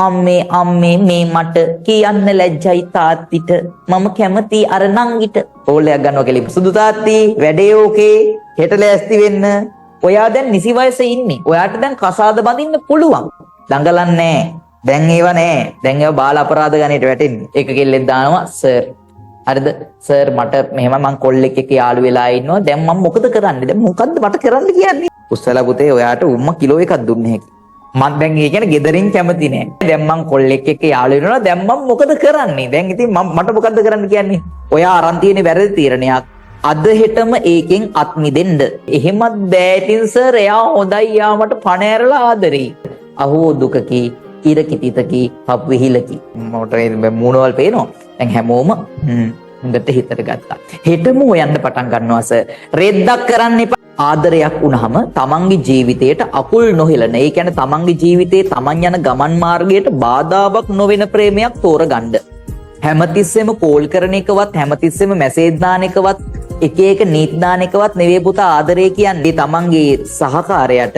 අම්මේ අම්මේ මේ මට කියන්න ලැජ්ජයි තාත්තිට මම කැමති අර නංගිට. ඕලයක් ගන්නවා කෙලින්. සුදු තාත්ති වැඩේ ඕකේ. හෙට ලෑස්ති වෙන්න. ඔයා දැන් නිසි වයසේ ඉන්නේ. ඔයාට දැන් කසාද බඳින්න පුළුවන්. දඟලන්නේ දැන් ඒව නෑ. දැන් ඒව බාල අපරාධ ගණයට වැටෙන්නේ. එක කෙල්ලෙක් දානවා සර්. හරිද? සර් මට මෙහෙම මං කොල්ලෙක් එක්ක යාළු වෙලා ඉන්නවා. දැන් මම මොකද කරන්නේ? දැන් මොකද්ද මට කරන්න කියන්නේ? උස්සලා පුතේ ඔයාට උම්ම කිලෝ එකක් දුන්නේ හැකි. මම දැන් ඒ කියන්නේ ගෙදරින් කැමති නෑ. දැන් මං කොල්ලෙක් එක්ක යාළු වෙනවා. දැන් මම මොකද කරන්නේ? දැන් ඉතින් මට මොකද්ද කරන්න කියන්නේ? ඔයා අරන් තියෙන වැරදි තීරණයක්. අද හෙටම ඒකෙන් අත් මිදෙන්න. එහෙමත් බෑ ඉතින් සර් එයා හොඳයි යාමට පණ ඇරලා ආදරෙයි. අහෝ දුකකි ඉරකිතිතකි පප්විහිලකි. මට මේ මූණවල් පේනවා. දැන් හැමෝම හොඳට හිතට ගත්තා. හෙටම හොයන්න පටන් ගන්නවා සර්. රෙද්දක් කරන්න එපා. ආදරයක් වුණාම තමන්ගේ ජීවිතයට අකුල් නොහෙලන. ඒ කියන්නේ තමන්ගේ ජීවිතේ තමන් යන ගමන් මාර්ගයට බාධාවක් නොවන ප්‍රේමයක් තෝරගන්න. හැමතිස්සෙම කෝල් කරන එකවත් හැමතිස්සෙම මැසේජ් දාන එකවත් එක එක නීති දාන එකවත් නෙවෙයි පුතා ආදරය කියන්නේ. තමන්ගේ සහකාරයට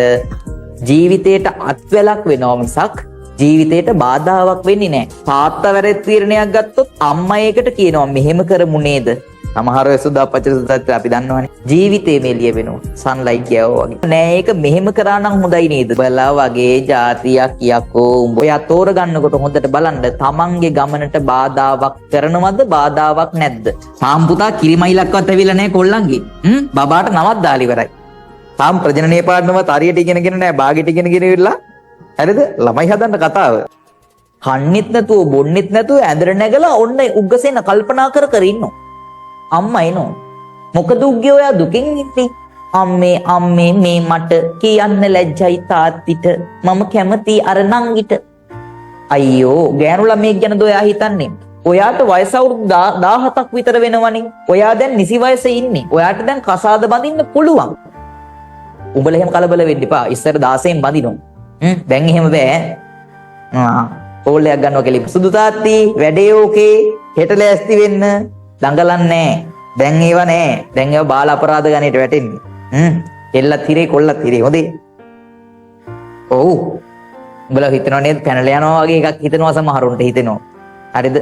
ජීවිතයට අත්වැලක් වෙනවා මිසක් ජීවිතයට බාධාවක් වෙන්නේ නැහැ. තාත්තා වැරදි තීරණයක් ගත්තොත් අම්මා ඒකට කියනවා මෙහෙම කරමු නේද? සමහර වෙසුදා පචරසුදාත් අපි දන්නවනේ. ජීවිතේ මෙලිය වෙනවා. සන්ලයිට් කියවෝ වගේ. නෑ ඒක මෙහෙම කරා නම් හොඳයි නේද? බලා වගේ જાතියක් යකෝ උඹ. ඔයා තෝරගන්නකොට හොඳට බලන්න තමන්ගේ ගමනට බාධාවක් කරනවද බාධාවක් නැද්ද? තාම් පුතා කිරිමයිලක්වත් ඇවිල්ලා නැහැ කොල්ලන්ගේ. බබාට නමක් දාලා ඉවරයි. තාම් ප්‍රජනනයේ පාඩනවත් හරියට ඉගෙනගෙන නැහැ. බාගෙට ඉගෙනගෙන ඉවිල්ලා හරිද? ළමයි හදන්න කතාව. කන්නෙත් නැතුව බොන්නෙත් නැතුව ඇඳට නැගලා ඔන්න උග්ගසේන කල්පනා කර කර ඉන්නවා. අම්මා එනෝ. මොකද උග්ගේ ඔයා දුකින් ඉන්නේ? අම්මේ අම්මේ මේ මට කියන්න ලැජ්ජයි තාත්තිට මම කැමති අර නංගිට. අයියෝ ගෑනු ළමයෙක් ගැනද ඔයා හිතන්නේ? ඔයාට වයස අවුරුදු 17ක් විතර වෙනවනේ. ඔයා දැන් නිසි වයසේ ඉන්නේ. ඔයාට දැන් කසාද බඳින්න පුළුවන්. උඹලා එහෙම කලබල වෙන්න එපා. ඉස්සර 16න් බඳිනවා. දැන් එහෙම බෑ. ඕලයක් ගන්නවා කෙලින්. සුදු තාත්ති වැඩේ ඕකේ. හෙට ලෑස්ති වෙන්න. දඟලන්නේ දැන් ඒව නෑ. දැන් ඒව බාල අපරාධ ගණයට වැටෙන්නේ. එල්ලත් හිරේ කොල්ලත් හිරේ. හොඳේ. ඔව්. උඹලා හිතනවා නේද පැනලා යනවා වගේ එකක් හිතනවා සමහරුන්ට හිතෙනවා. හරිද?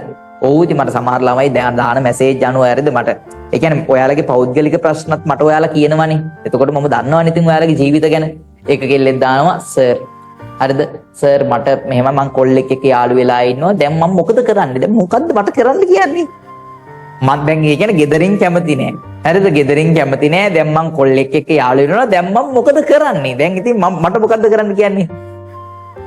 ඔව් ඉතින් මට සමහර ළමයි දැන් දාන මැසේජ් අනුව හරිද මට. ඒ කියන්නේ ඔයාලගේ පෞද්ගලික ප්‍රශ්නත් මට ඔයාලා කියනවනේ. එතකොට මම දන්නවනේ ඉතින් ඔයාලගේ ජීවිත ගැන. එක කෙල්ලෙක් දානවා සර්. හරිද? සර් මට මෙහෙම මං කොල්ලෙක් එක්ක යාළු වෙලා ඉන්නවා. දැන් මම මොකද කරන්නේ? දැන් මොකද්ද මට කරන්න කියන්නේ? මම දැන් ඒ කියන්නේ ගෙදරින් කැමති නෑ. හරිද? ගෙදරින් කැමති නෑ. දැන් මං කොල්ලෙක් එක්ක යාළු වෙනවා. දැන් මම මොකද කරන්නේ? දැන් ඉතින් මට මොකද්ද කරන්න කියන්නේ?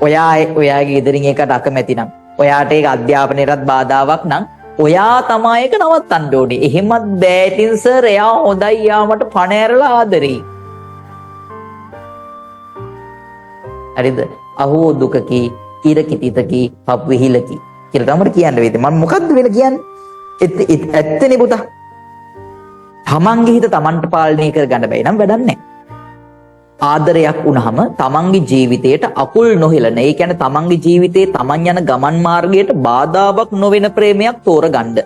ඔයාගේ ගෙදරින් ඒකට අකමැති නම්, ඔයාට ඒක අධ්‍යාපනයටත් බාධාවක් නම්, ඔයා තමයි ඒක නවත්තන්න ඕනේ. එහෙමත් බෑ ඉතින් සර් එයා හොඳයි යාමට පණ ඇරලා ආදරෙයි. හරිද? අහෝ දුකකි ඉරකිතිතකි පප්විහිලකි කියලා තමයි කියන්න වෙන්නේ. මම මොකද්ද වෙන කියන්නේ? ඇත්තනේ පුතා. තමන්ගේ හිත තමන්ට පාලනය කරගන්න බැයි නම් වැඩක් නැහැ. ආදරයක් වුණාම තමන්ගේ ජීවිතයට අකුල් නොහෙලන. ඒ කියන්නේ තමන්ගේ ජීවිතේ තමන් යන ගමන් මාර්ගයට බාධාවක් නොවන ප්‍රේමයක් තෝරගන්න.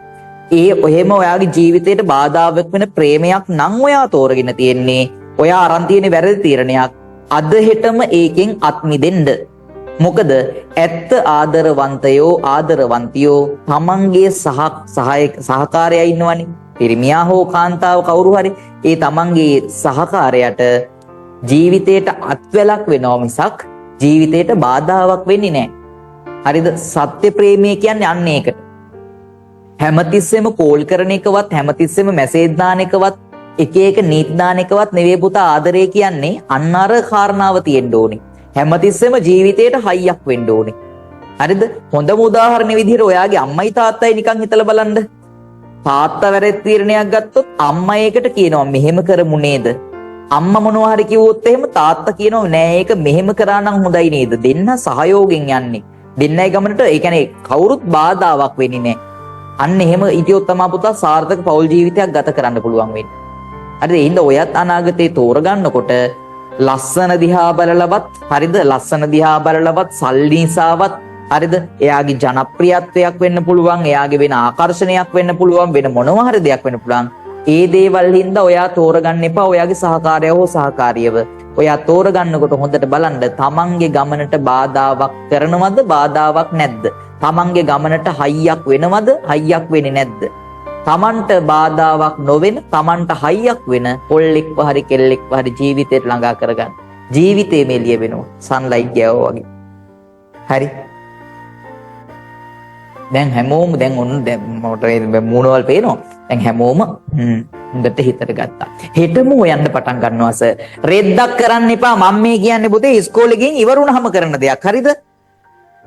ඔහෙම ඔයාගේ ජීවිතයට බාධාවක් වෙන ප්‍රේමයක් නම් ඔයා තෝරගෙන තියෙන්නේ. ඔයා අරන් තියෙන වැරදි තීරණයක්. අද හෙටම ඒකෙන් අත් මිදෙන්න. මොකද ඇත්ත ආදරවන්තයෝ තමන්ගේ සහකාරයා ඉන්නවනේ. පිරිමියා හෝ කාන්තාව කවුරු හරි ඒ තමන්ගේ සහකාරයට ජීවිතයට අත්වැලක් වෙනවා මිසක් ජීවිතයට බාධාවක් වෙන්නේ නැහැ. හරිද? සත්‍ය ප්‍රේමය කියන්නේ අන්න ඒකට. හැමතිස්සෙම කෝල් කරන එකවත් හැමතිස්සෙම මැසේජ් දාන එකවත් එක එක නීති දාන එකවත් නෙවෙයි පුතා ආදරය කියන්නේ. අන්න අර කාරණාව තියෙන්න ඕනේ. හැමතිස්සෙම ජීවිතේට හයියක් වෙන්න ඕනේ. හරිද? හොඳම උදාහරණ විදිහට ඔයාගේ අම්මයි තාත්තයි නිකන් හිතලා බලන්න. තාත්තා වැරදි තීරණයක් ගත්තොත් අම්මා ඒකට කියනවා මෙහෙම කරමු නේද? අම්මා මොනවා හරි කිව්වොත් එහෙම තාත්තා කියනවා නෑ ඒක මෙහෙම කරා නම් හොඳයි නේද? දෙන්න සහයෝගයෙන් යන්නේ. දෙන්නයි ගමනට ඒ කියන්නේ කවුරුත් බාධාවක් වෙන්නේ නෑ. අන්න එහෙම ඉතියොත් තමයි පුතා සාර්ථක පෞල් ජීවිතයක් ගත කරන්න පුළුවන් වෙන්නේ. හරිද? එහෙනම් ඔයත් අනාගතේ තෝරගන්නකොට ලස්සන දිහා බලලවත් හරිද? ලස්සන දිහා බලලවත් සල්ලි නිසාවත් හරිද? එයාගේ ජනප්‍රියත්වයක් වෙන්න පුළුවන්, එයාගේ වෙන ආකර්ෂණයක් වෙන්න පුළුවන්, වෙන මොනවා හරි දෙයක් වෙන්න පුළුවන්. ඒ දේවල් හින්දා ඔයා තෝරගන්න එපා ඔයාගේ සහකාරයව හෝ සහකාරියව. ඔයා තෝරගන්නකොට හොඳට බලන්න තමන්ගේ ගමනට බාධාවක් කරනවද බාධාවක් නැද්ද? තමන්ගේ ගමනට හයියක් වෙනවද හයියක් වෙන්නේ නැද්ද? තමන්ට බාධාවක් නොවෙන තමන්ට හයියක් වෙන පොල්ලෙක්ව හරි කෙල්ලෙක්ව හරි ජීවිතේට ළඟා කරගන්න. ජීවිතේ මෙලිය වෙනවා සන්ලයිට් ගෑවා වගේ. හරි. දැන් හැමෝම දැන් ඔන්න දැන් මොකට මූණවල් පේනවා. දැන් හැමෝම හොඳට හිතට ගත්තා. හෙටම හොයන්න පටන් ගන්නවා සර්. රෙද්දක් කරන්න එපා. මම මේ කියන්නේ පුතේ ඉස්කෝලේ ගිහින් ඉවර වුණාම කරන දෙයක්. හරිද?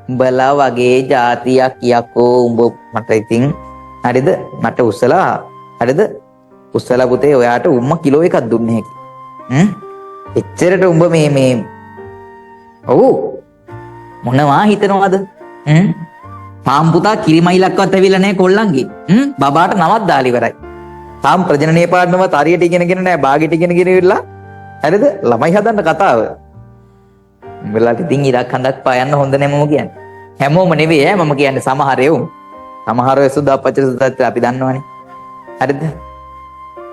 උඹලා වගේ જાතියක් යකෝ උඹ මට ඉතින් හරිද? මට උස්සලා හරිද? උස්සලා පුතේ ඔයාට උම්ම කිලෝ එකක් දුන්නේ හැකි. එච්චරට උඹ මේ ඔව් මොනවා හිතනවද? තාම් පුතා කිරිමයිලක්වත් ඇවිල්ලා නැහැ කොල්ලන්ගේ. බබාට නවත් දාලා ඉවරයි. තාම් ප්‍රජනනීය පාඩමවත් හරියට ඉගෙනගෙන නැහැ. බාගෙට ඉගෙනගෙන ඉවිල්ලා. හරිද? ළමයි හදන්න කතාව. උඹලාට ඉතින් ඉරක් හඳක් පායන්න හොඳ නැහැ මම කියන්නේ. හැමෝම නෙවෙයි ඈ මම කියන්නේ සමහර ඒවා. සමහර අය සුදා පච්චර සුදාත් අපි දන්නවනේ. හරිද?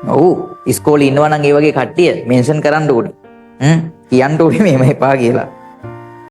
ඔව් ඉස්කෝලේ ඉන්නවා නම් ඒ වගේ කට්ටිය මෙන්ෂන් කරන්න ඕනේ. කියන්න ඕනේ මේම එපා කියලා.